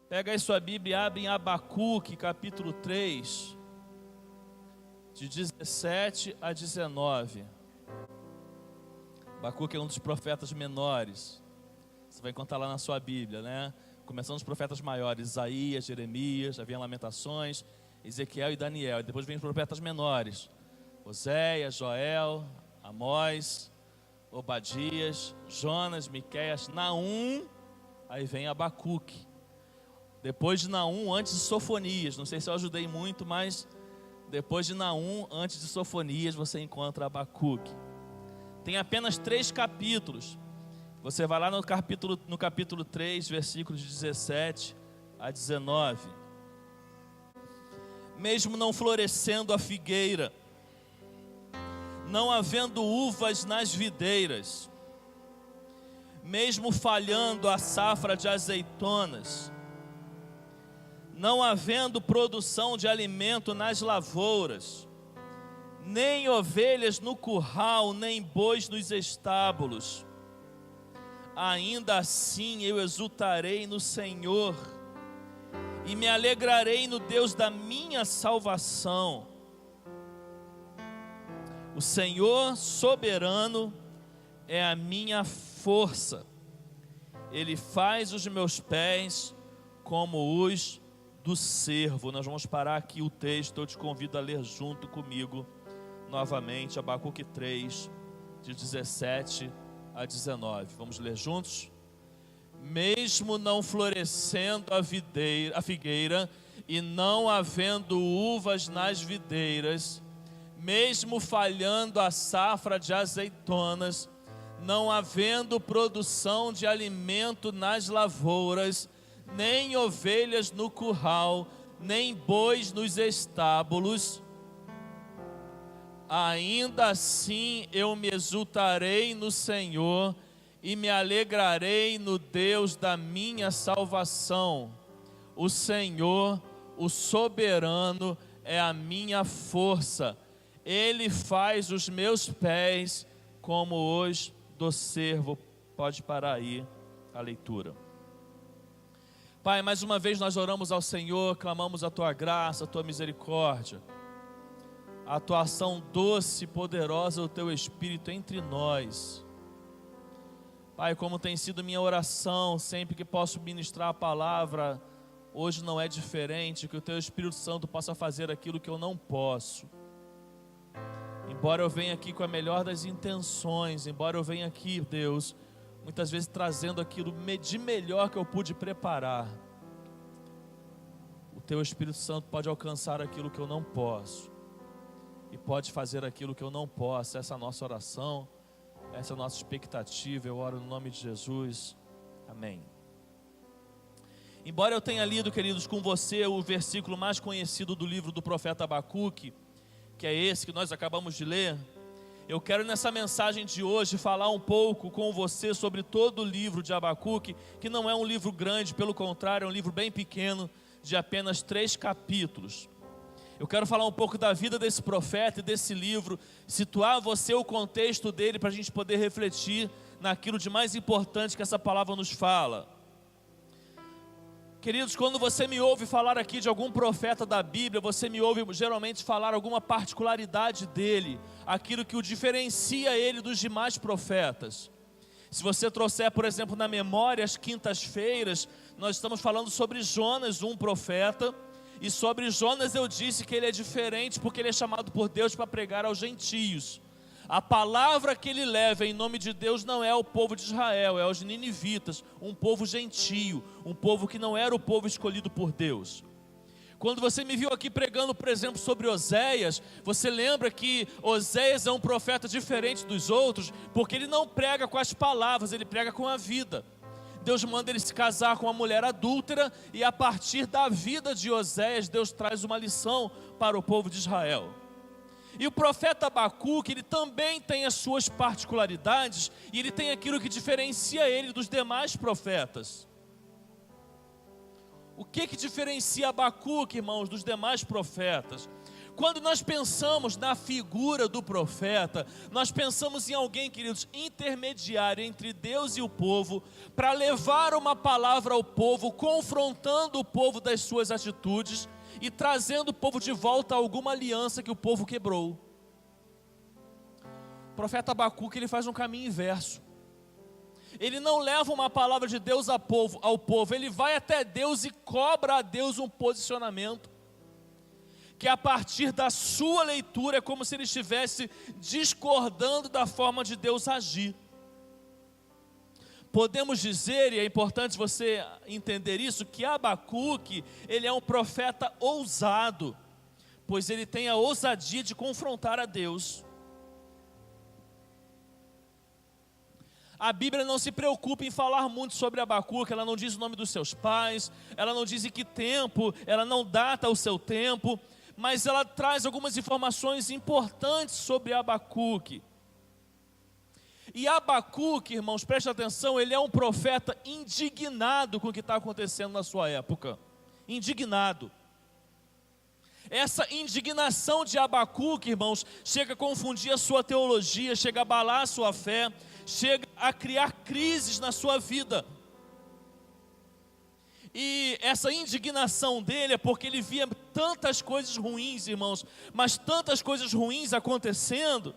Pega aí sua Bíblia e abre em Abacuque, capítulo 3, de 17 a 19. Abacuque é um dos profetas menores. Você vai encontrar lá na sua Bíblia, né? Começando os profetas maiores, Isaías, Jeremias, já vem Lamentações, Ezequiel e Daniel. E depois vem os profetas menores, Oséias, Joel, Amós, Obadias, Jonas, Miqueias, Naum. Aí vem Abacuque. Depois de Naum, antes de Sofonias. Não sei se eu ajudei muito, mas depois de Naum, antes de Sofonias, você encontra Abacuque. Tem apenas 3 capítulos. Você vai lá no capítulo 3, versículos de 17 a 19. Mesmo não florescendo a figueira, não havendo uvas nas videiras, mesmo falhando a safra de azeitonas, não havendo produção de alimento nas lavouras, nem ovelhas no curral, nem bois nos estábulos, ainda assim eu exultarei no Senhor e me alegrarei no Deus da minha salvação. O Senhor soberano é a minha força. Ele faz os meus pés como os do cervo. Nós vamos parar aqui o texto. Eu te convido a ler junto comigo novamente Abacuque 3, de 17 a 19. Vamos ler juntos? Mesmo não florescendo a figueira e não havendo uvas nas videiras, mesmo falhando a safra de azeitonas, não havendo produção de alimento nas lavouras, nem ovelhas no curral, nem bois nos estábulos, ainda assim eu me exultarei no Senhor e me alegrarei no Deus da minha salvação. O Senhor, o soberano, é a minha força. Ele faz os meus pés como os do cervo. Pode parar aí a leitura. Pai, mais uma vez nós oramos ao Senhor, clamamos a Tua graça, a Tua misericórdia, a atuação doce e poderosa do Teu Espírito entre nós. Pai, como tem sido minha oração, sempre que posso ministrar a palavra, hoje não é diferente, que o Teu Espírito Santo possa fazer aquilo que eu não posso. Embora eu venha aqui com a melhor das intenções, embora eu venha aqui, Deus, muitas vezes trazendo aquilo de melhor que eu pude preparar, o Teu Espírito Santo pode alcançar aquilo que eu não posso, e pode fazer aquilo que eu não posso. Essa é a nossa oração, essa é a nossa expectativa. Eu oro no nome de Jesus, amém. Embora eu tenha lido, queridos, com você o versículo mais conhecido do livro do profeta Abacuque, que é esse que nós acabamos de ler, eu quero nessa mensagem de hoje falar um pouco com você sobre todo o livro de Abacuque, que não é um livro grande, pelo contrário, é um livro bem pequeno, de apenas 3 capítulos. Eu quero falar um pouco da vida desse profeta e desse livro, situar você o contexto dele para a gente poder refletir naquilo de mais importante que essa palavra nos fala. Queridos, quando você me ouve falar aqui de algum profeta da Bíblia, você me ouve geralmente falar alguma particularidade dele, aquilo que o diferencia ele dos demais profetas. Se você trouxer, por exemplo, na memória as quintas-feiras, nós estamos falando sobre Jonas, um profeta, e sobre Jonas eu disse que ele é diferente porque ele é chamado por Deus para pregar aos gentios. A palavra que ele leva em nome de Deus não é ao povo de Israel, é aos ninivitas, um povo gentio, um povo que não era o povo escolhido por Deus. Quando você me viu aqui pregando, por exemplo, sobre Oséias, você lembra que Oséias é um profeta diferente dos outros, porque ele não prega com as palavras, ele prega com a vida. Deus manda ele se casar com uma mulher adúltera, e a partir da vida de Oséias, Deus traz uma lição para o povo de Israel. E o profeta Abacuque, ele também tem as suas particularidades, e ele tem aquilo que diferencia ele dos demais profetas. O que diferencia Abacuque, irmãos, dos demais profetas? Quando nós pensamos na figura do profeta, nós pensamos em alguém, queridos, intermediário entre Deus e o povo, para levar uma palavra ao povo, confrontando o povo das suas atitudes e trazendo o povo de volta a alguma aliança que o povo quebrou. O profeta Abacuque, ele faz um caminho inverso. Ele não leva uma palavra de Deus ao povo, ele vai até Deus e cobra a Deus um posicionamento, que a partir da sua leitura é como se ele estivesse discordando da forma de Deus agir. Podemos dizer, e é importante você entender isso, que Abacuque, ele é um profeta ousado, pois ele tem a ousadia de confrontar a Deus. A Bíblia não se preocupa em falar muito sobre Abacuque, ela não diz o nome dos seus pais, ela não diz em que tempo, ela não data o seu tempo, mas ela traz algumas informações importantes sobre Abacuque. E Abacuque, irmãos, preste atenção, ele é um profeta indignado com o que está acontecendo na sua época. Indignado. Essa indignação de Abacuque, irmãos, chega a confundir a sua teologia, chega a abalar a sua fé, chega a criar crises na sua vida. E essa indignação dele é porque ele via tantas coisas ruins, irmãos, mas tantas coisas ruins acontecendo,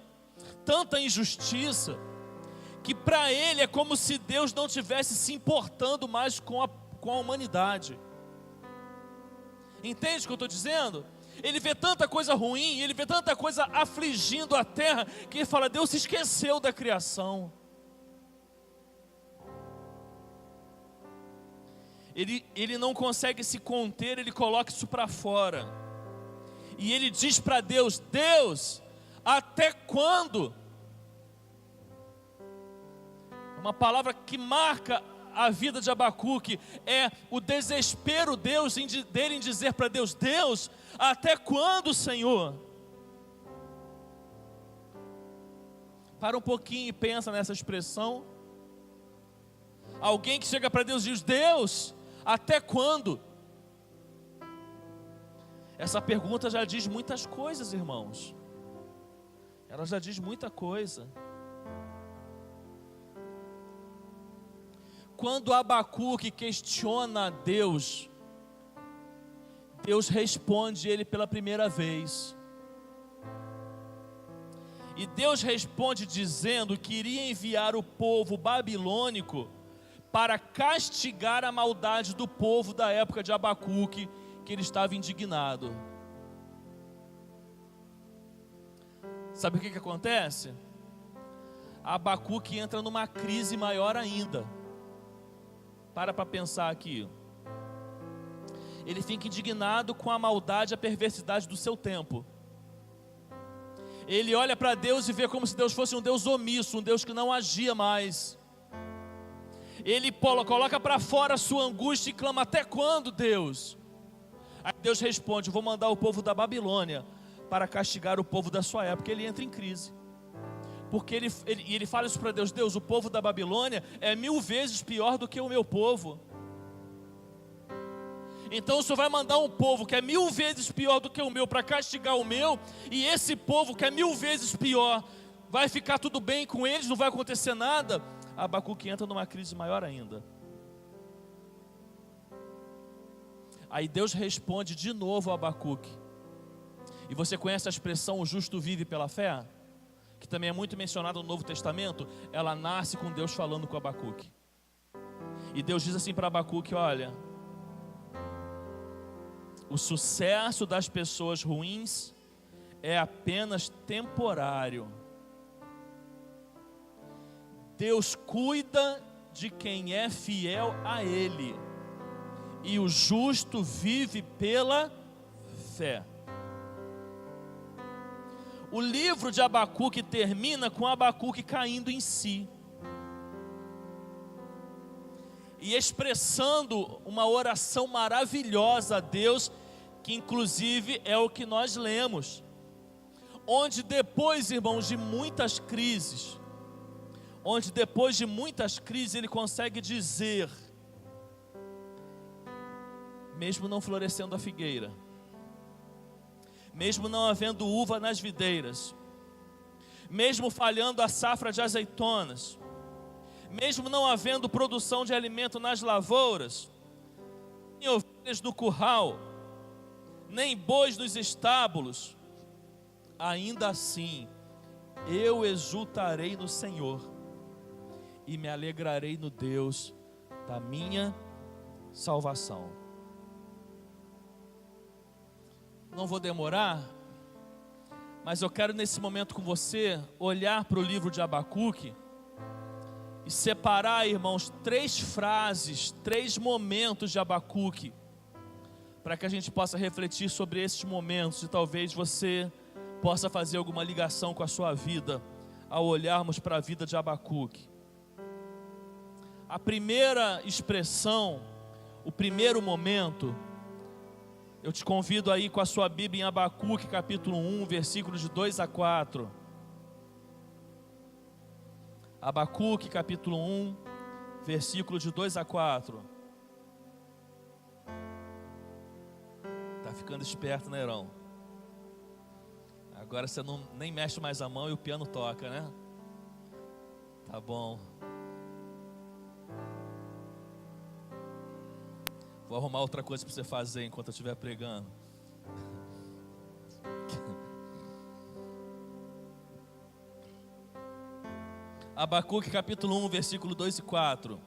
tanta injustiça, que para ele é como se Deus não estivesse se importando mais com a humanidade. Entende o que eu estou dizendo? Ele vê tanta coisa ruim, ele vê tanta coisa afligindo a terra, que ele fala, Deus se esqueceu da criação. Ele não consegue se conter, ele coloca isso para fora. E ele diz para Deus, Deus, até quando? Uma palavra que marca a vida de Abacuque é o desespero dele em dizer para Deus, Deus, até quando, Senhor? Para um pouquinho e pensa nessa expressão. Alguém que chega para Deus e diz, Deus, até quando? Essa pergunta já diz muitas coisas, irmãos. Ela já diz muita coisa. Quando Abacuque questiona a Deus, Deus responde ele pela primeira vez. E Deus responde dizendo que iria enviar o povo babilônico para castigar a maldade do povo da época de Abacuque, que ele estava indignado. Sabe o que acontece? Abacuque entra numa crise maior ainda. Para pensar aqui. Ele fica indignado com a maldade e a perversidade do seu tempo. Ele olha para Deus e vê como se Deus fosse um Deus omisso, um Deus que não agia mais. Ele coloca para fora a sua angústia e clama, até quando, Deus? Aí Deus responde, eu vou mandar o povo da Babilônia para castigar o povo da sua época. Ele entra em crise. Porque ele fala isso para Deus, Deus, o povo da Babilônia é 1000 vezes pior do que o meu povo. Então o Senhor vai mandar um povo que é 1000 vezes pior do que o meu para castigar o meu, e esse povo que é 1000 vezes pior, vai ficar tudo bem com eles, não vai acontecer nada? Abacuque entra numa crise maior ainda. Aí Deus responde de novo a Abacuque. E você conhece a expressão, o justo vive pela fé? Que também é muito mencionada no Novo Testamento. Ela nasce com Deus falando com Abacuque. E Deus diz assim para Abacuque, olha, o sucesso das pessoas ruins é apenas temporário. Deus cuida de quem é fiel a Ele, e o justo vive pela fé. O livro de Abacuque termina com Abacuque caindo em si e expressando uma oração maravilhosa a Deus, que inclusive é o que nós lemos, onde depois, irmãos, de muitas crises, ele consegue dizer, mesmo não florescendo a figueira, mesmo não havendo uva nas videiras, mesmo falhando a safra de azeitonas, mesmo não havendo produção de alimento nas lavouras, nem ovelhas no curral, nem bois nos estábulos, ainda assim eu exultarei no Senhor e me alegrarei no Deus da minha salvação. Não vou demorar, mas eu quero nesse momento com você olhar para o livro de Abacuque e separar, irmãos, 3 frases, 3 momentos de Abacuque, para que a gente possa refletir sobre esses momentos e talvez você possa fazer alguma ligação com a sua vida ao olharmos para a vida de Abacuque. A primeira expressão, o primeiro momento, eu te convido aí com a sua Bíblia em Abacuque capítulo 1, versículos de 2 a 4. Abacuque capítulo 1, versículo de 2 a 4. Tá ficando esperto, né, Herão? Agora você nem mexe mais a mão e o piano toca, né? Tá bom. Vou arrumar outra coisa para você fazer enquanto eu estiver pregando. Abacuque capítulo 1, versículo 2 e 4.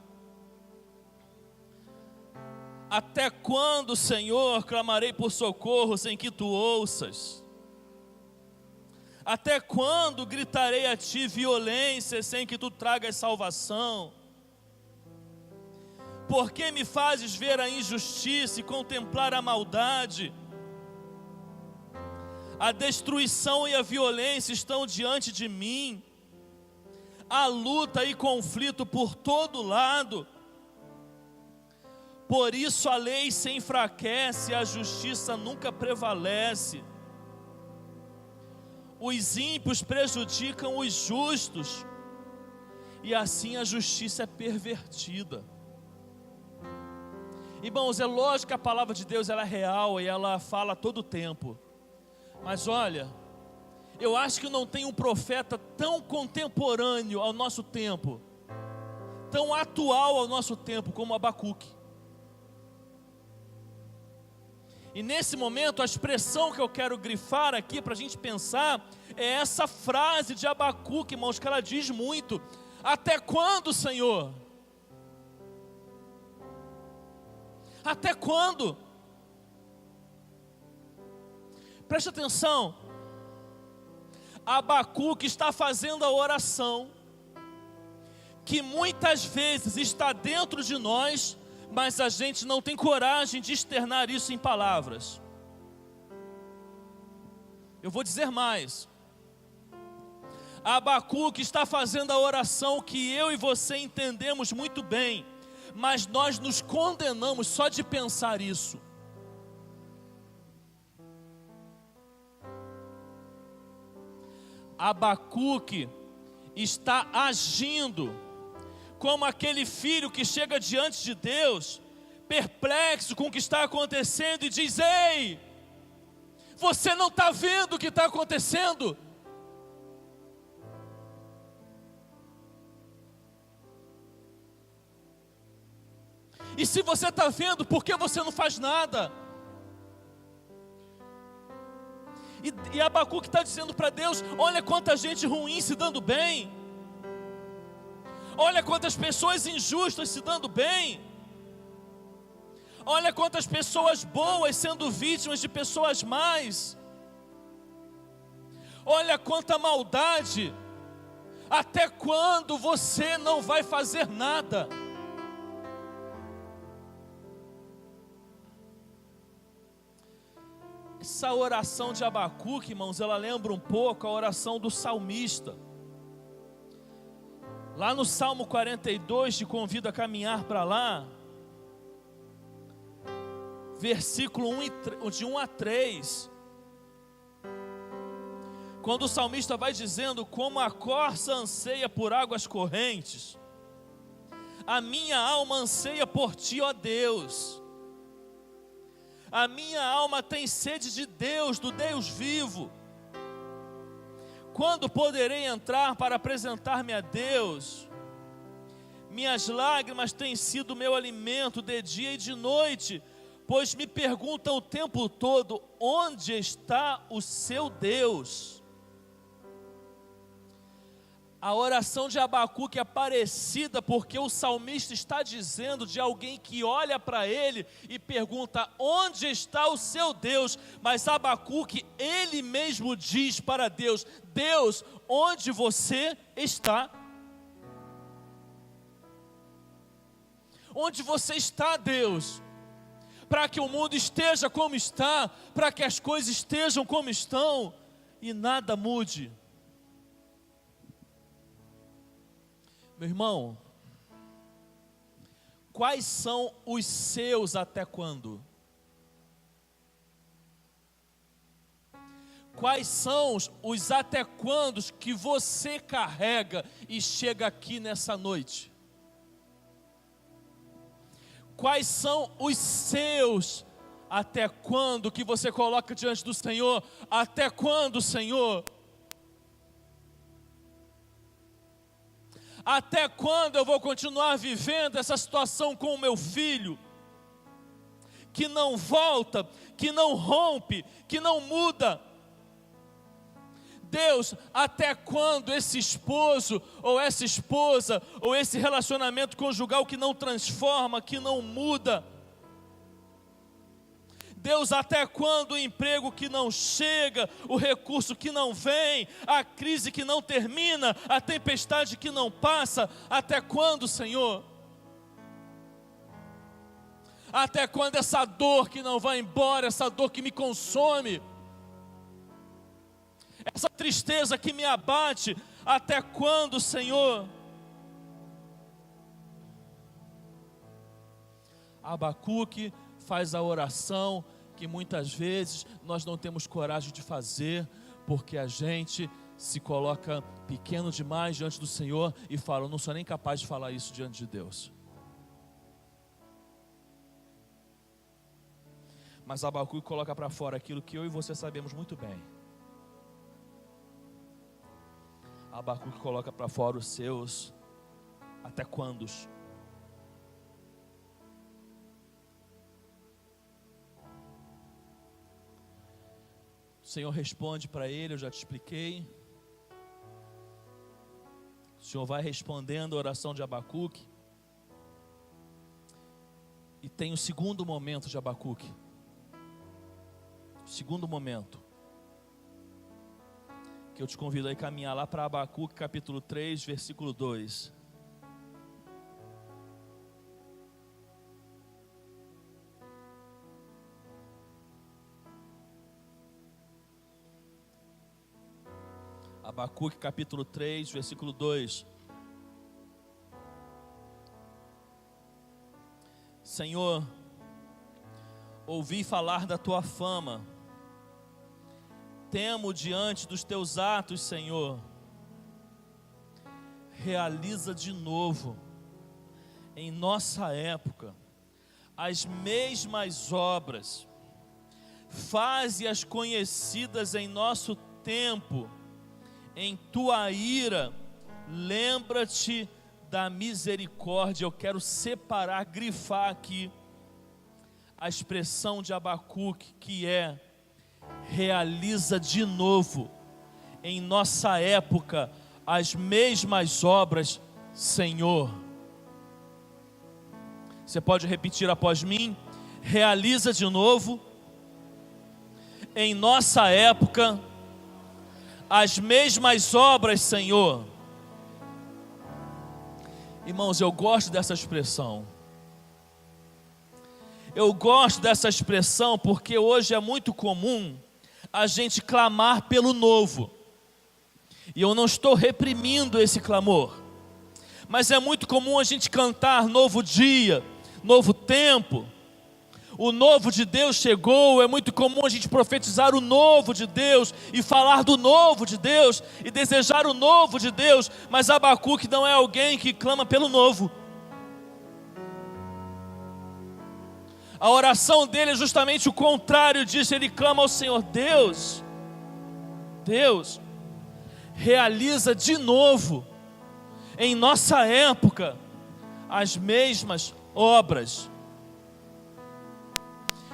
Até quando, Senhor, clamarei por socorro sem que tu ouças? Até quando gritarei a ti violência sem que tu tragas salvação? Por que me fazes ver a injustiça e contemplar a maldade? A destruição e a violência estão diante de mim. Há luta e conflito por todo lado. Por isso a lei se enfraquece e a justiça nunca prevalece. Os ímpios prejudicam os justos, e assim a justiça é pervertida. Irmãos, é lógico que a palavra de Deus ela é real e ela fala todo o tempo. Mas olha, eu acho que não tem um profeta tão contemporâneo ao nosso tempo, tão atual ao nosso tempo como Abacuque. E nesse momento a expressão que eu quero grifar aqui para a gente pensar é essa frase de Abacuque, irmãos, que ela diz muito. Até quando, Senhor? Até quando? Preste atenção. Abacuque está fazendo a oração que muitas vezes está dentro de nós, mas a gente não tem coragem de externar isso em palavras. Eu vou dizer mais. Abacuque está fazendo a oração que eu e você entendemos muito bem, mas nós nos condenamos só de pensar isso. Abacuque está agindo como aquele filho que chega diante de Deus, perplexo com o que está acontecendo e diz: ei, você não está vendo o que está acontecendo? E se você está vendo, por que você não faz nada? E Abacuque está dizendo para Deus: olha quanta gente ruim se dando bem, olha quantas pessoas injustas se dando bem, olha quantas pessoas boas sendo vítimas de pessoas más, olha quanta maldade. Até quando você não vai fazer nada? Essa oração de Abacuque, irmãos, ela lembra um pouco a oração do salmista. Lá no Salmo 42, te convido a caminhar para lá, versículo 1 de 1 a 3. Quando o salmista vai dizendo: como a corça anseia por águas correntes, a minha alma anseia por ti, ó Deus. A minha alma tem sede de Deus, do Deus vivo. Quando poderei entrar para apresentar-me a Deus? Minhas lágrimas têm sido meu alimento de dia e de noite, pois me perguntam o tempo todo: onde está o seu Deus? A oração de Abacuque é parecida porque o salmista está dizendo de alguém que olha para ele e pergunta: onde está o seu Deus? Mas Abacuque, ele mesmo diz para Deus: Deus, onde você está? Onde você está, Deus? Para que o mundo esteja como está, para que as coisas estejam como estão e nada mude. Meu irmão, quais são os seus até quando? Quais são os até quandos que você carrega e chega aqui nessa noite? Quais são os seus até quando que você coloca diante do Senhor? Até quando, Senhor? Até quando eu vou continuar vivendo essa situação com o meu filho, que não volta, que não rompe, que não muda? Deus, até quando esse esposo, ou essa esposa, ou esse relacionamento conjugal que não transforma, que não muda? Deus, até quando o emprego que não chega, o recurso que não vem, a crise que não termina, a tempestade que não passa? Até quando, Senhor? Até quando essa dor que não vai embora, essa dor que me consome, essa tristeza que me abate? Até quando, Senhor? Abacuque faz a oração que muitas vezes nós não temos coragem de fazer, porque a gente se coloca pequeno demais diante do Senhor e fala: eu não sou nem capaz de falar isso diante de Deus. Mas Abacuque coloca para fora aquilo que eu e você sabemos muito bem. Abacuque coloca para fora os seus até quandos. O Senhor responde para ele, eu já te expliquei. O Senhor vai respondendo a oração de Abacuque. E tem o segundo momento de Abacuque. O segundo momento, que eu te convido a caminhar lá para Abacuque capítulo 3, versículo 2. Abacuque capítulo 3, versículo 2. Senhor, ouvi falar da tua fama, temo diante dos teus atos, Senhor. Realiza de novo, em nossa época, as mesmas obras, faze-as conhecidas em nosso tempo. Em tua ira, lembra-te da misericórdia. Eu quero separar, grifar aqui a expressão de Abacuque, que é: realiza de novo em nossa época as mesmas obras, Senhor. Você pode repetir após mim? Realiza de novo em nossa época as mesmas obras, Senhor. Irmãos, eu gosto dessa expressão. Eu gosto dessa expressão porque hoje é muito comum a gente clamar pelo novo. E eu não estou reprimindo esse clamor, mas é muito comum a gente cantar novo dia, novo tempo. O novo de Deus chegou. É muito comum a gente profetizar o novo de Deus e falar do novo de Deus e desejar o novo de Deus. Mas Abacuque não é alguém que clama pelo novo. A oração dele é justamente o contrário disso. Ele clama ao Senhor: Deus, Deus, realiza de novo, em nossa época, as mesmas obras.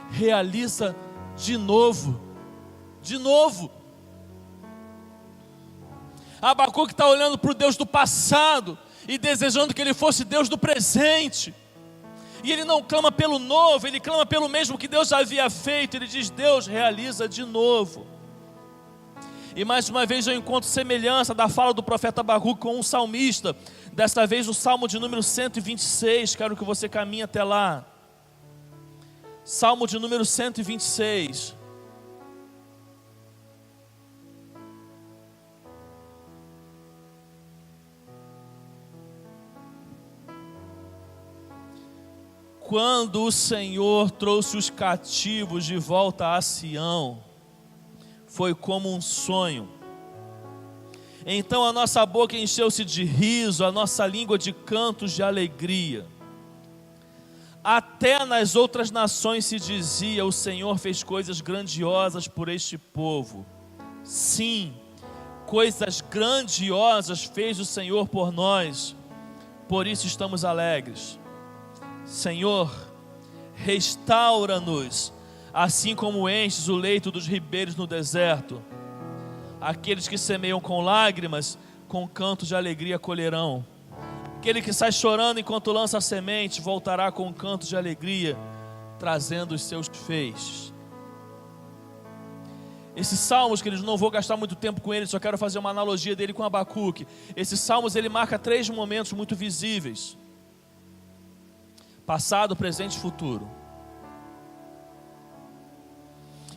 Realiza de novo, de novo. Abacuque está olhando para o Deus do passado e desejando que ele fosse Deus do presente. E ele não clama pelo novo, ele clama pelo mesmo que Deus já havia feito. Ele diz: Deus, realiza de novo. E mais uma vez eu encontro semelhança da fala do profeta Abacuque com um salmista. Desta vez o Salmo de número 126, quero que você caminhe até lá. Salmo de número 126. Quando o Senhor trouxe os cativos de volta a Sião, foi como um sonho. Então a nossa boca encheu-se de riso, a nossa língua de cantos de alegria. Até nas outras nações se dizia: o Senhor fez coisas grandiosas por este povo. Sim, coisas grandiosas fez o Senhor por nós, por isso estamos alegres. Senhor, restaura-nos, assim como enches o leito dos ribeiros no deserto. Aqueles que semeiam com lágrimas, com cantos de alegria colherão. Aquele que sai chorando enquanto lança a semente, voltará com cantos de alegria, trazendo os seus feixes. Esses salmos, queridos, não vou gastar muito tempo com eles, só quero fazer uma analogia dele com Abacuque. Esses salmos, ele marca 3 momentos muito visíveis: passado, presente e futuro.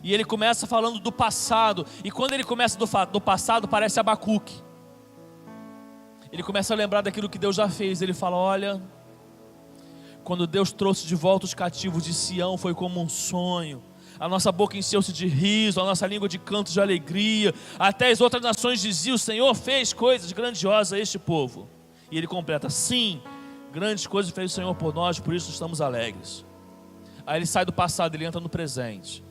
E ele começa falando do passado. E quando ele começa do passado, parece Abacuque. Ele começa a lembrar daquilo que Deus já fez. Ele fala: olha, quando Deus trouxe de volta os cativos de Sião, foi como um sonho. A nossa boca encheu-se de riso, a nossa língua de cantos de alegria. Até as outras nações diziam: o Senhor fez coisas grandiosas a este povo. E ele completa: sim, grandes coisas fez o Senhor por nós, por isso estamos alegres. Aí ele sai do passado, ele entra no presente.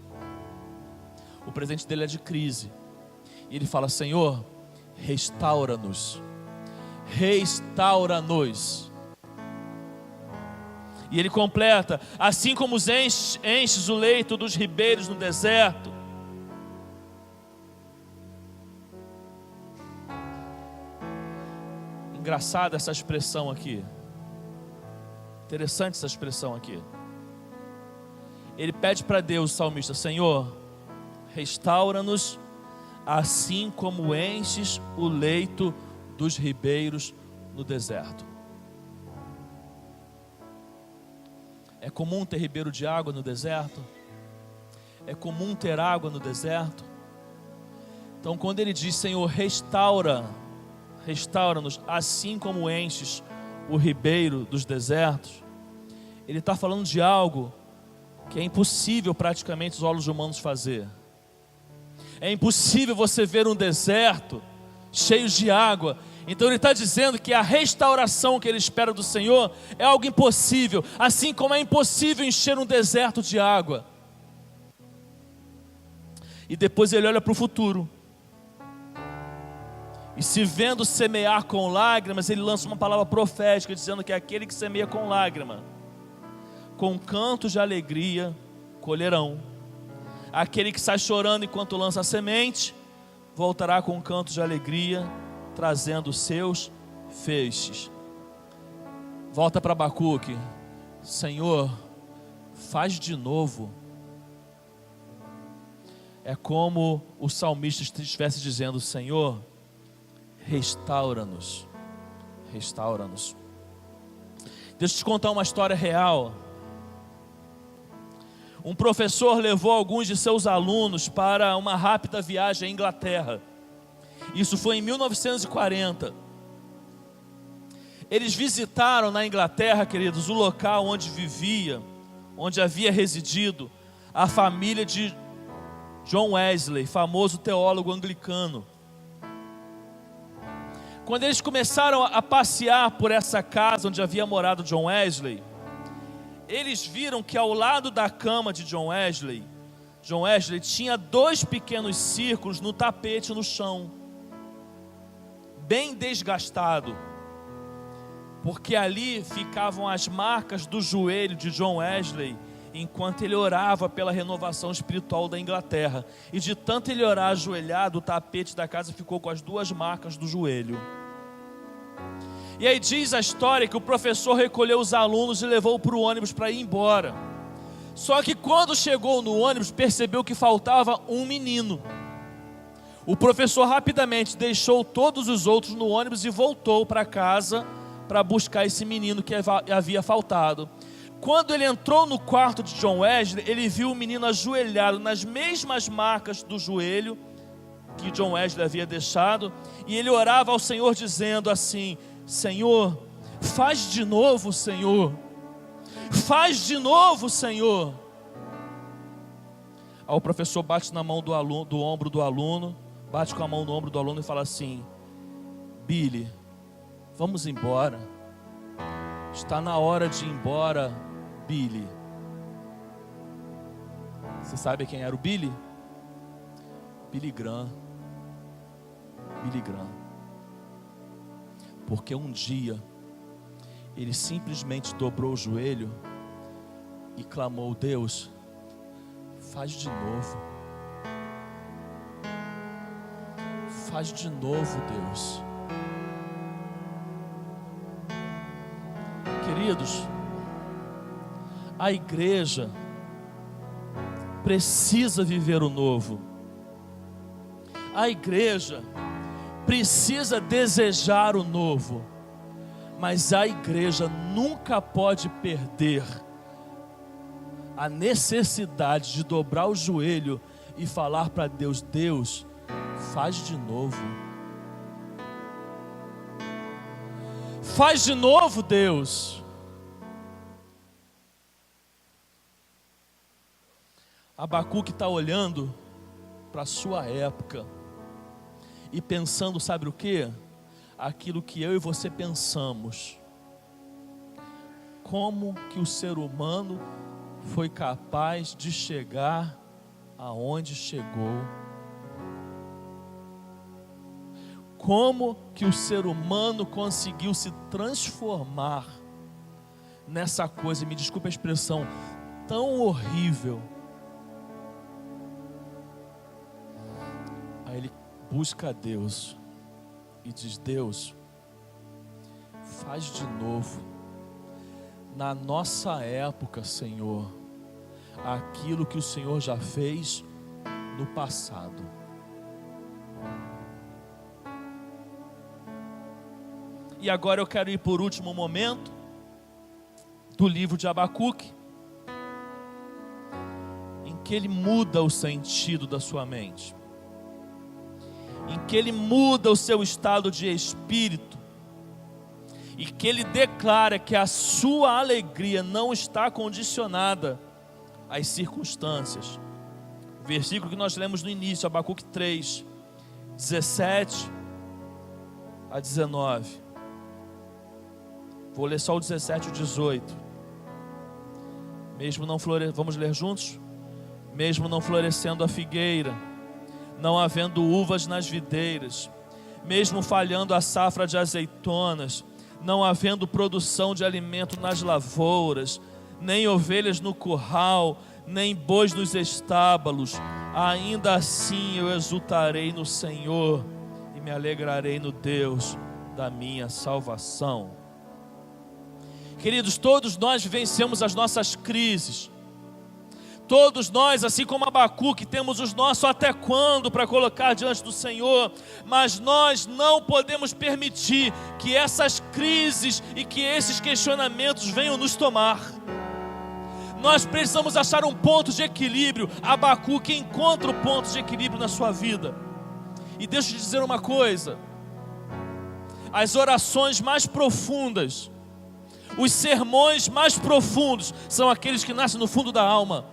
O presente dele é de crise. E ele fala: Senhor, restaura-nos. Restaura-nos. E ele completa: assim como enches o leito dos ribeiros no deserto. Engraçada essa expressão aqui. Interessante essa expressão aqui. Ele pede para Deus, o salmista: Senhor, restaura-nos, assim como enches o leito dos ribeiros no deserto. É comum ter ribeiro de água no deserto? É comum ter água no deserto? Então quando ele diz: Senhor, restaura-nos, assim como enches o ribeiro dos desertos, ele está falando de algo que é impossível praticamente os olhos humanos fazer. É impossível você ver um deserto cheio de água. Então ele está dizendo que a restauração que ele espera do Senhor é algo impossível, assim como é impossível encher um deserto de água. E depois ele olha para o futuro. E se vendo semear com lágrimas, ele lança uma palavra profética, dizendo que aquele que semeia com lágrima, com cantos de alegria colherão. Aquele que sai chorando enquanto lança a semente, voltará com cantos de alegria, trazendo os seus feixes. Volta para Abacuque: Senhor, faz de novo. É como o salmista estivesse dizendo: Senhor, restaura-nos. Restaura-nos. Deixa eu te contar uma história real. Um professor levou alguns de seus alunos para uma rápida viagem à Inglaterra. Isso foi em 1940. Eles visitaram na Inglaterra, queridos, o local onde vivia, onde havia residido a família de John Wesley, famoso teólogo anglicano. Quando eles começaram a passear por essa casa onde havia morado John Wesley, eles viram que ao lado da cama de John Wesley tinha 2 pequenos círculos no tapete no chão, bem desgastado, porque ali ficavam as marcas do joelho de John Wesley, enquanto ele orava pela renovação espiritual da Inglaterra. E de tanto ele orar ajoelhado, o tapete da casa ficou com as 2 marcas do joelho. E aí diz a história que o professor recolheu os alunos e levou para o ônibus para ir embora. Só que quando chegou no ônibus, percebeu que faltava um menino. O professor rapidamente deixou todos os outros no ônibus e voltou para casa para buscar esse menino que havia faltado. Quando ele entrou no quarto de John Wesley, ele viu o menino ajoelhado nas mesmas marcas do joelho que John Wesley havia deixado, e ele orava ao Senhor dizendo assim: Senhor, faz de novo, Senhor, faz de novo, Senhor. Aí o professor bate na mão do aluno, do ombro do aluno, bate com a mão no ombro do aluno e fala assim: Billy, vamos embora, está na hora de ir embora, Billy. Você sabe quem era o Billy? Billy Graham. Billy Graham. Porque um dia ele simplesmente dobrou o joelho e clamou: Deus, faz de novo. Faz de novo, Deus. Queridos, a igreja precisa viver o novo. A igreja precisa desejar o novo. Mas a igreja nunca pode perder a necessidade de dobrar o joelho e falar para Deus: Deus, faz de novo. Faz de novo, Deus. Abacuque está olhando para a sua época e pensando, sabe o que? Aquilo que eu e você pensamos. Como que o ser humano foi capaz de chegar aonde chegou? Como que o ser humano conseguiu se transformar nessa coisa, me desculpe a expressão, tão horrível? Aí ele busca a Deus e diz: Deus, faz de novo, na nossa época, Senhor, aquilo que o Senhor já fez no passado. E agora eu quero ir por último momento do livro de Abacuque, em que ele muda o sentido da sua mente, em que ele muda o seu estado de espírito, e que ele declara que a sua alegria não está condicionada às circunstâncias. O versículo que nós lemos no início, Abacuque 3, 17 a 19. Vou ler só o 17 e o 18. Vamos ler juntos? Mesmo não florescendo a figueira, não havendo uvas nas videiras, mesmo falhando a safra de azeitonas, não havendo produção de alimento nas lavouras, nem ovelhas no curral, nem bois nos estábulos, ainda assim eu exultarei no Senhor e me alegrarei no Deus da minha salvação. Queridos, todos nós vivenciamos as nossas crises. Todos nós, assim como Abacuque, temos os nossos até quando para colocar diante do Senhor, mas nós não podemos permitir que essas crises e que esses questionamentos venham nos tomar. Nós precisamos achar um ponto de equilíbrio. Abacuque encontra o ponto de equilíbrio na sua vida. E deixa eu te dizer uma coisa: as orações mais profundas, os sermões mais profundos são aqueles que nascem no fundo da alma.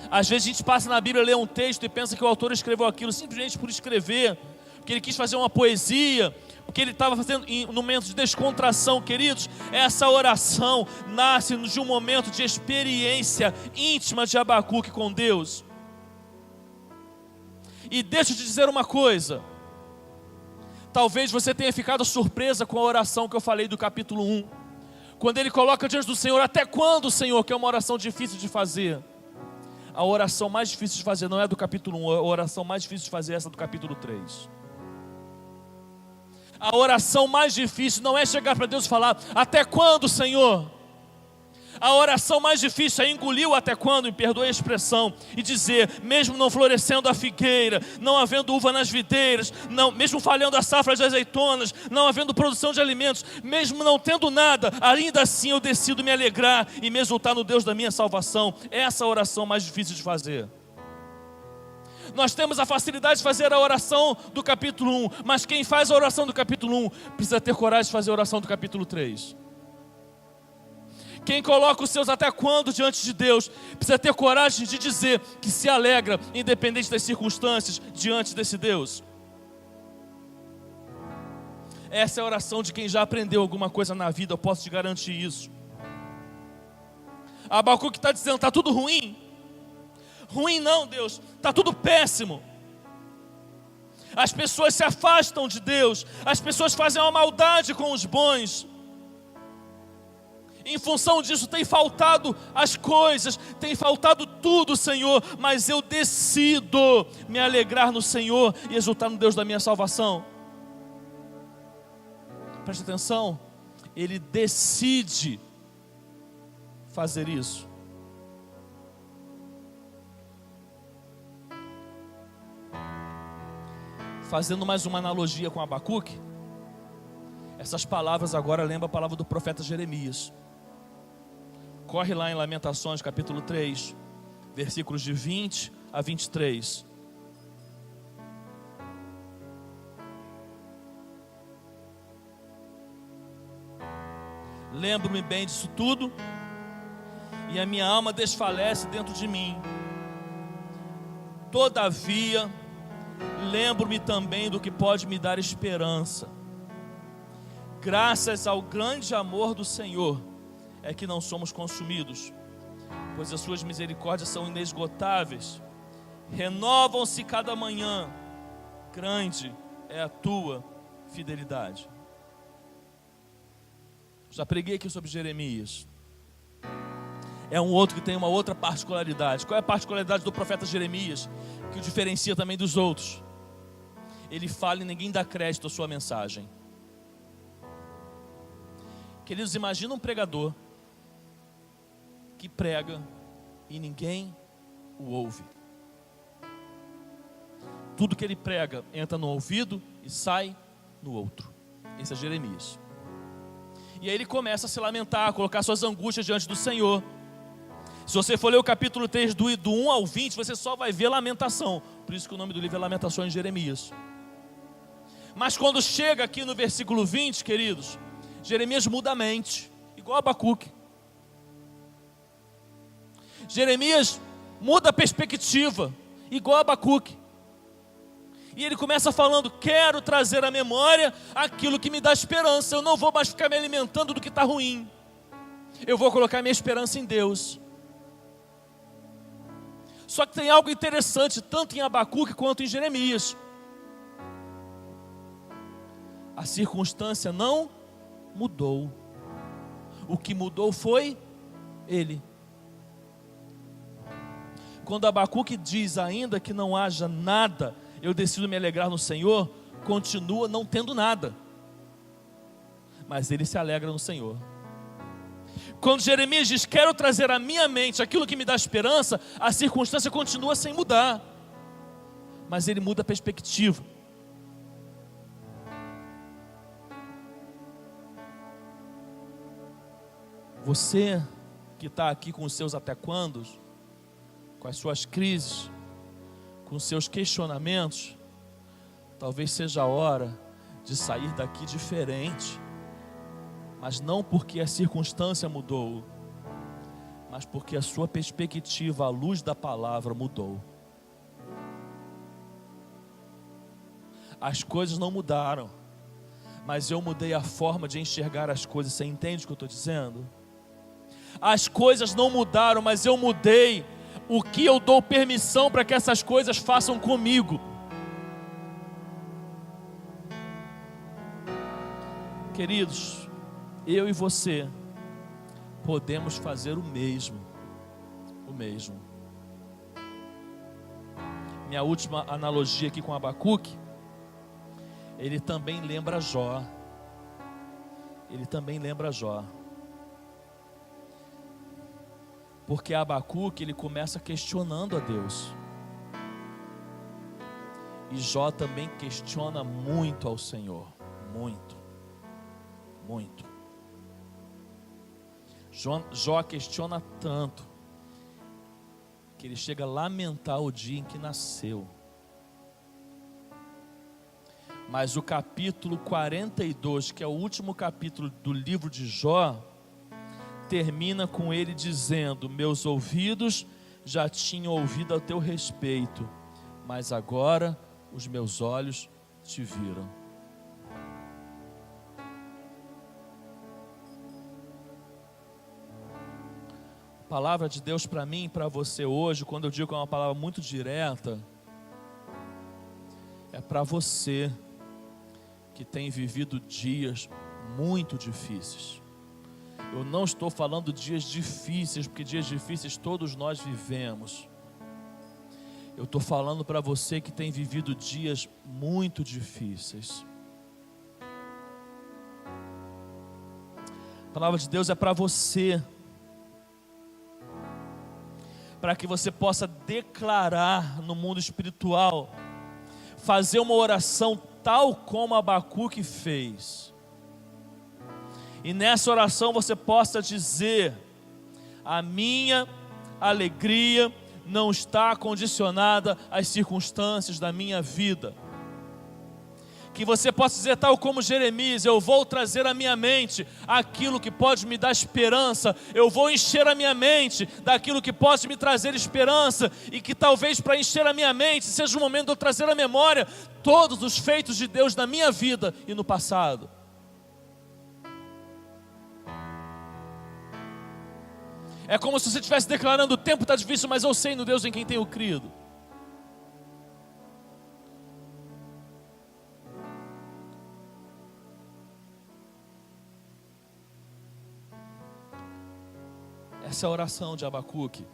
Às vezes a gente passa na Bíblia, lê um texto e pensa que o autor escreveu aquilo simplesmente por escrever, porque ele quis fazer uma poesia, Porque ele estava fazendo no momento de descontração, queridos. Essa oração nasce de um momento de experiência íntima de Abacuque com Deus. E deixa eu te dizer uma coisa. Talvez você tenha ficado surpresa com a oração que eu falei do capítulo 1. Quando ele coloca diante do Senhor: até quando, Senhor? Que é uma oração difícil de fazer. A oração mais difícil de fazer não é do capítulo 1, a oração mais difícil de fazer é essa do capítulo 3. A oração mais difícil não é chegar para Deus e falar: até quando, Senhor? A oração mais difícil é engolir o até quando, me perdoe a expressão, e dizer: mesmo não florescendo a figueira, não havendo uva nas videiras, não, mesmo falhando a safra de azeitonas, não havendo produção de alimentos, mesmo não tendo nada, ainda assim eu decido me alegrar e me exultar no Deus da minha salvação. Essa é a oração mais difícil de fazer. Nós temos a facilidade de fazer a oração do capítulo 1, mas quem faz a oração do capítulo 1 precisa ter coragem de fazer a oração do capítulo 3. Quem coloca os seus até quando diante de Deus precisa ter coragem de dizer que se alegra, independente das circunstâncias, diante desse Deus. Essa é a oração de quem já aprendeu alguma coisa na vida, eu posso te garantir isso. Abacuque está dizendo: está tudo ruim? Ruim não, Deus, está tudo péssimo. As pessoas se afastam de Deus, as pessoas fazem uma maldade com os bons. Em função disso tem faltado as coisas, tem faltado tudo, Senhor, mas eu decido me alegrar no Senhor e exultar no Deus da minha salvação. Preste atenção, ele decide fazer isso. Fazendo mais uma analogia com Abacuque, essas palavras agora lembram a palavra do profeta Jeremias. Corre lá em Lamentações capítulo 3, versículos de 20 a 23. Lembro-me bem disso tudo, e a minha alma desfalece dentro de mim. Todavia, lembro-me também do que pode me dar esperança. Graças ao grande amor do Senhor é que não somos consumidos, pois as suas misericórdias são inesgotáveis, renovam-se cada manhã, grande é a tua fidelidade. Já preguei aqui sobre Jeremias. É um outro que tem uma outra particularidade. Qual é a particularidade do profeta Jeremias, que o diferencia também dos outros? Ele fala e ninguém dá crédito à sua mensagem. Queridos, imagina um pregador que prega e ninguém o ouve. Tudo que ele prega entra no ouvido e sai no outro. Esse é Jeremias. E aí ele começa a se lamentar, a colocar suas angústias diante do Senhor. Se você for ler o capítulo 3 do 1 ao 20, você só vai ver lamentação. Por isso que o nome do livro é Lamentações de Jeremias. Mas quando chega aqui no versículo 20, queridos, Jeremias muda a mente, igual Abacuque. Jeremias muda a perspectiva, igual Abacuque. E ele começa falando: quero trazer à memória aquilo que me dá esperança. Eu não vou mais ficar me alimentando do que está ruim. Eu vou colocar minha esperança em Deus. Só que tem algo interessante, tanto em Abacuque quanto em Jeremias. A circunstância não mudou. O que mudou foi ele. Quando Abacuque diz ainda que não haja nada, eu decido me alegrar no Senhor, continua não tendo nada. Mas ele se alegra no Senhor. Quando Jeremias diz: quero trazer à minha mente aquilo que me dá esperança, a circunstância continua sem mudar. Mas ele muda a perspectiva. Você que está aqui com os seus até quandos, com as suas crises, com os seus questionamentos, talvez seja a hora de sair daqui diferente. Mas não porque a circunstância mudou, mas porque a sua perspectiva à luz da palavra mudou. As coisas não mudaram, mas eu mudei a forma de enxergar as coisas. Você entende o que eu estou dizendo? As coisas não mudaram, mas eu mudei o que eu dou permissão para que essas coisas façam comigo. Queridos, eu e você podemos fazer o mesmo. O mesmo. Minha última analogia aqui com Abacuque, ele também lembra Jó. Ele também lembra Jó. Porque Abacuque, ele começa questionando a Deus. E Jó também questiona muito ao Senhor. Muito. Muito. Jó questiona tanto que ele chega a lamentar o dia em que nasceu. Mas o capítulo 42, que é o último capítulo do livro de Jó, termina com ele dizendo: meus ouvidos já tinham ouvido a teu respeito, mas agora os meus olhos te viram. A palavra de Deus para mim e para você hoje, quando eu digo que é uma palavra muito direta, é para você que tem vivido dias muito difíceis. Eu não estou falando dias difíceis, porque dias difíceis todos nós vivemos. Eu estou falando para você que tem vivido dias muito difíceis. A palavra de Deus é para você, para que você possa declarar no mundo espiritual, fazer uma oração tal como Abacuque fez. E nessa oração você possa dizer: a minha alegria não está condicionada às circunstâncias da minha vida. Que você possa dizer tal como Jeremias: eu vou trazer à minha mente aquilo que pode me dar esperança, eu vou encher a minha mente daquilo que pode me trazer esperança, e que talvez para encher a minha mente seja o momento de eu trazer à memória todos os feitos de Deus na minha vida e no passado. É como se você estivesse declarando: o tempo está difícil, mas eu sei no Deus em quem tenho crido. Essa é a oração de Abacuque.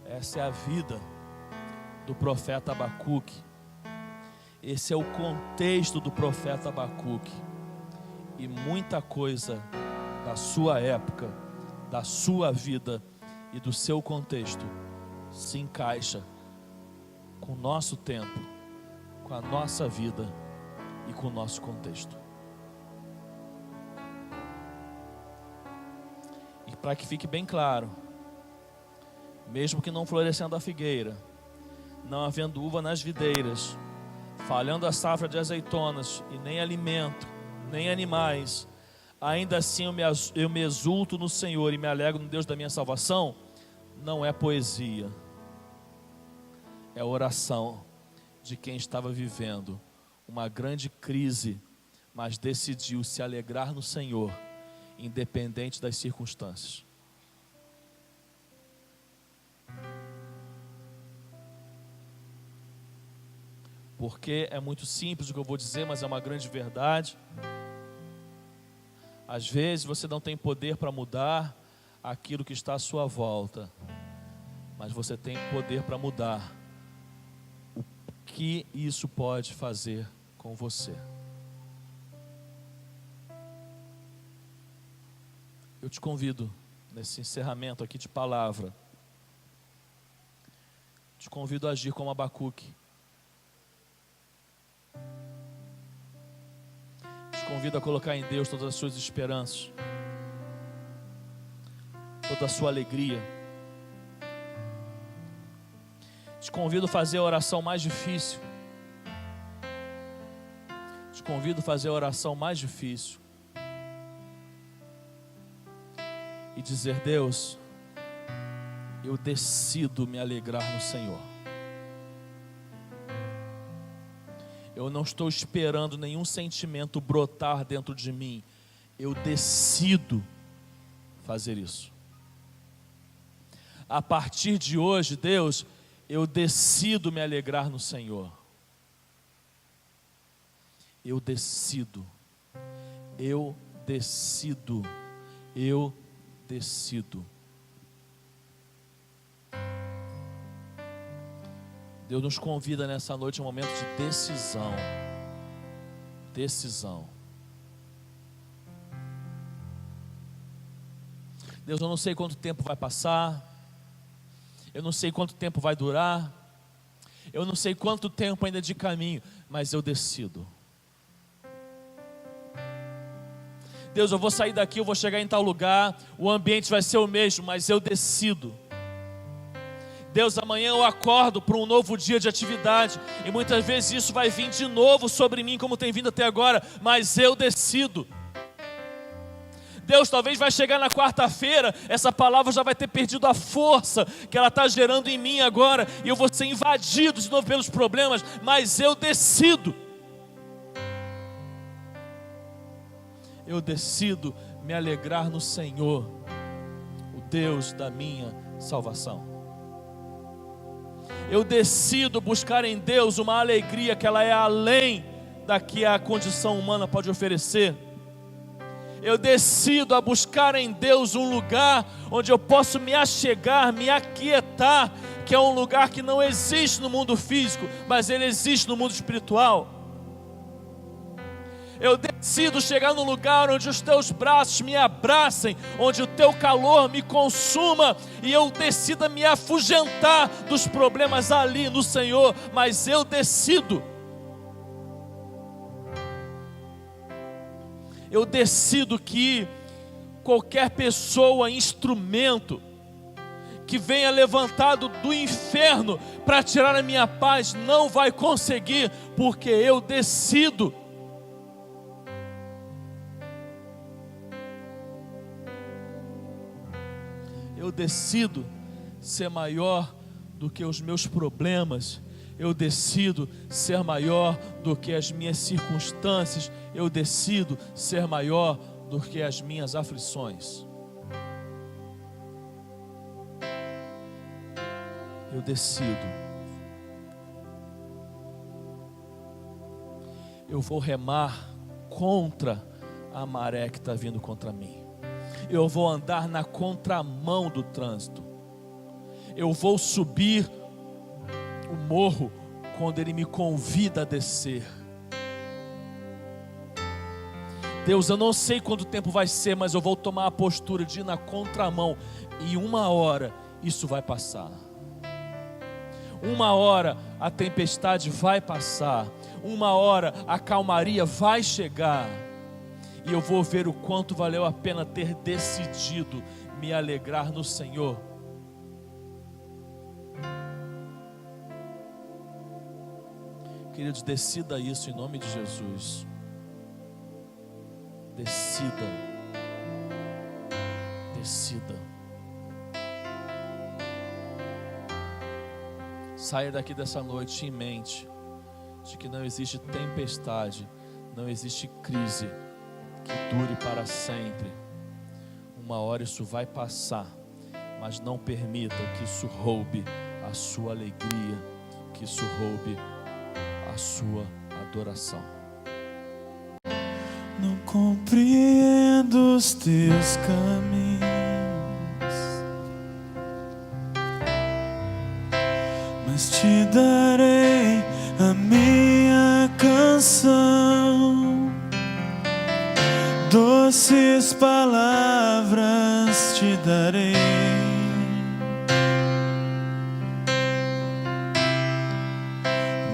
Essa é a vida do profeta Abacuque. Esse é o contexto do profeta Abacuque. E muita coisa da sua época, da sua vida e do seu contexto se encaixa com o nosso tempo, com a nossa vida e com o nosso contexto. E para que fique bem claro, mesmo que não florescendo a figueira, não havendo uva nas videiras, falhando a safra de azeitonas, e nem alimento, nem animais, ainda assim eu me exulto no Senhor e me alegro no Deus da minha salvação. Não é poesia, é oração de quem estava vivendo uma grande crise, mas decidiu se alegrar no Senhor, independente das circunstâncias. Porque é muito simples o que eu vou dizer, mas é uma grande verdade. Às vezes você não tem poder para mudar aquilo que está à sua volta, mas você tem poder para mudar o que isso pode fazer com você. Eu te convido, nesse encerramento aqui de palavra, te convido a agir como Abacuque. Te convido a colocar em Deus todas as suas esperanças, toda a sua alegria. Te convido a fazer a oração mais difícil. Te convido a fazer a oração mais difícil. E dizer: Deus, eu decido me alegrar no Senhor. Eu não estou esperando nenhum sentimento brotar dentro de mim. Eu decido fazer isso. A partir de hoje, Deus, eu decido me alegrar no Senhor. Eu decido. Eu decido. Eu decido. Deus nos convida nessa noite a um momento de decisão. Decisão. Deus, eu não sei quanto tempo vai passar. Eu não sei quanto tempo vai durar. Eu não sei quanto tempo ainda de caminho, mas eu decido. Deus, eu vou sair daqui, eu vou chegar em tal lugar, o ambiente vai ser o mesmo, mas eu decido. Deus, amanhã eu acordo para um novo dia de atividade, e muitas vezes isso vai vir de novo sobre mim, como tem vindo até agora, mas eu decido. Deus, talvez vai chegar na quarta-feira, essa palavra já vai ter perdido a força que ela está gerando em mim agora, e eu vou ser invadido de novo pelos problemas, mas eu decido. Eu decido me alegrar no Senhor, o Deus da minha salvação. Eu decido buscar em Deus uma alegria que ela é além da que a condição humana pode oferecer. Eu decido a buscar em Deus um lugar onde eu posso me achegar, me aquietar, que é um lugar que não existe no mundo físico, mas ele existe no mundo espiritual. Eu decido chegar num lugar onde os teus braços me abracem, onde o teu calor me consuma, e eu decida me afugentar dos problemas ali no Senhor, mas eu decido. Eu decido que qualquer pessoa, instrumento, que venha levantado do inferno para tirar a minha paz, não vai conseguir, porque eu decido. Eu decido ser maior do que os meus problemas. Eu decido ser maior do que as minhas circunstâncias. Eu decido ser maior do que as minhas aflições. Eu decido. Eu vou remar contra a maré que está vindo contra mim. Eu vou andar na contramão do trânsito. Eu vou subir o morro quando Ele me convida a descer. Deus, eu não sei quanto tempo vai ser, mas eu vou tomar a postura de ir na contramão. E 1 hora isso vai passar. 1 hora a tempestade vai passar. 1 hora a calmaria vai chegar. E eu vou ver o quanto valeu a pena ter decidido me alegrar no Senhor. Queridos, decida isso em nome de Jesus. Decida. Decida. Saia daqui dessa noite em mente de que não existe tempestade, não existe crise que dure para sempre. 1 hora isso vai passar, mas não permita que isso roube a sua alegria, que isso roube a sua adoração. Não compreendo os teus caminhos, mas te darei a minha canção. Doces palavras te darei,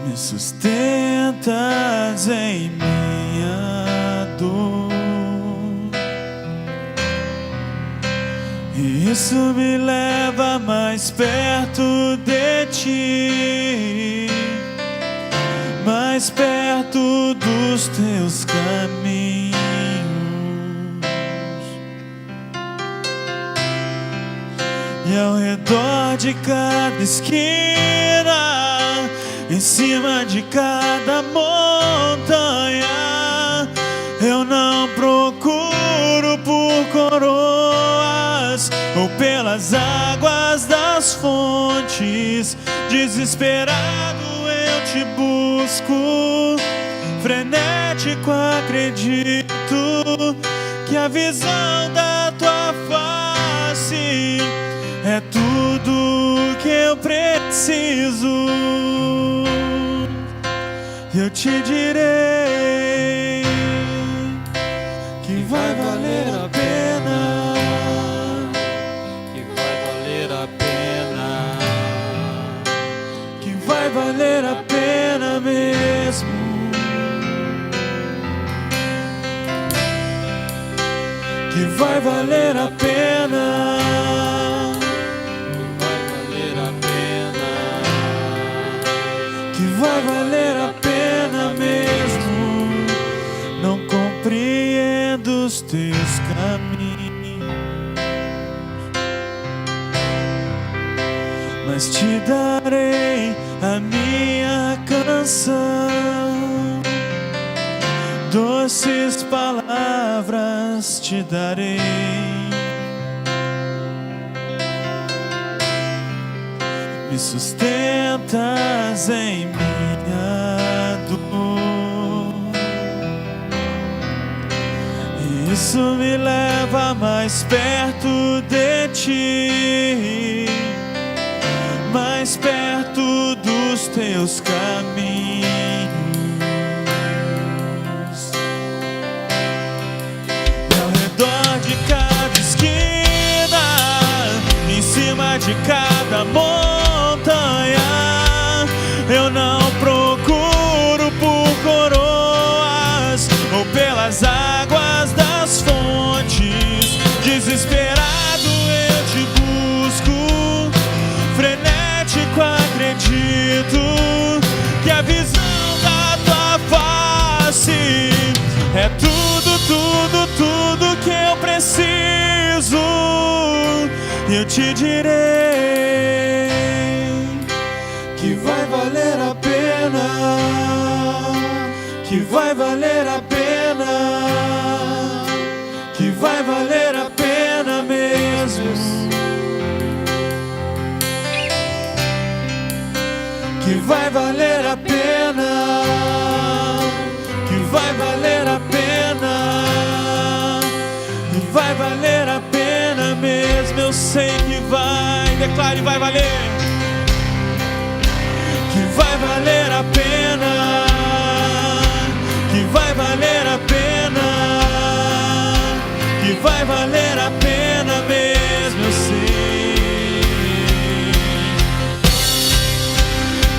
me sustentas em minha dor, e isso me leva mais perto de ti, mais perto dos teus caminhos. E ao redor de cada esquina Em cima de cada montanha, eu não procuro por coroas ou pelas águas das fontes. Desesperado eu te busco, frenético acredito que a visão da tua face é tudo que eu preciso. Eu te direi que vai valer a pena, que vai valer a pena, que vai valer a pena mesmo. Que vai valer a pena, que vai valer a pena, que vai valer a pena mesmo. Não compreendo os teus caminhos, mas te darei a minha canção. Doces palavras te darei, me sustentas em minha dor, e isso me leva mais perto de ti, mais perto dos teus caminhos. De cada esquina, em cima de cada montanha, eu não procuro por coroas ou pelas águas das fontes. Desesperado eu te busco, frenético acredito que a visão da tua face é tudo, tudo, tudo que eu preciso. E eu te direi que vai valer a pena, que vai valer a pena, que vai valer a pena mesmo. Que vai valer a pena, que vai valer a pena, que vai valer a pena mesmo. Eu sei que vai, declare, vai valer. Que vai valer a pena, que vai valer a pena, que vai valer a pena mesmo. Eu sei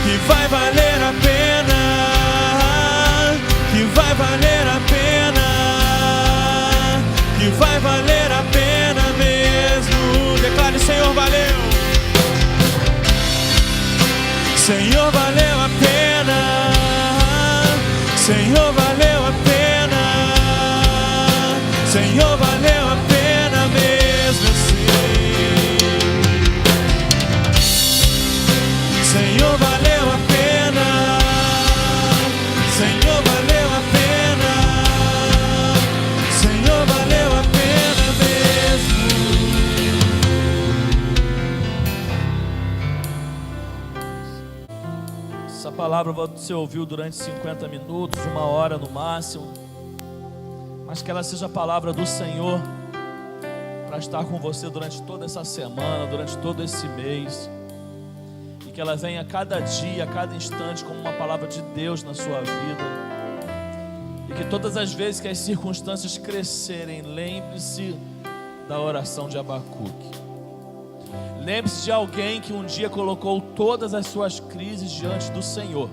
que vai valer a pena, que vai valer a pena, que vai valer a pena mesmo. Declare: Senhor, valeu. Senhor, valeu a pena. Senhor, valeu a pena. Senhor, valeu a pena mesmo. Eu sei. Senhor, valeu a pena. Senhor, valeu a pena. Senhor, valeu a pena mesmo. Essa palavra você ouviu durante 50 minutos, 1 hora no máximo, mas que ela seja a palavra do Senhor para estar com você durante toda essa semana, durante todo esse mês, e que ela venha a cada dia, a cada instante como uma palavra de Deus na sua vida, e que todas as vezes que as circunstâncias crescerem, lembre-se da oração de Abacuque. Lembre-se de alguém que um dia colocou todas as suas crises diante do Senhor,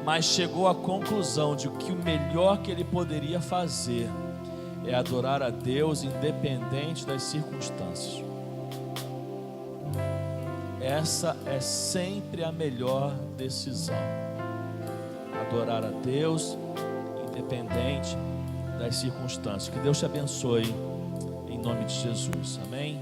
mas chegou à conclusão de que o melhor que ele poderia fazer é adorar a Deus independente das circunstâncias. Essa é sempre a melhor decisão: adorar a Deus independente das circunstâncias. Que Deus te abençoe em nome de Jesus, amém?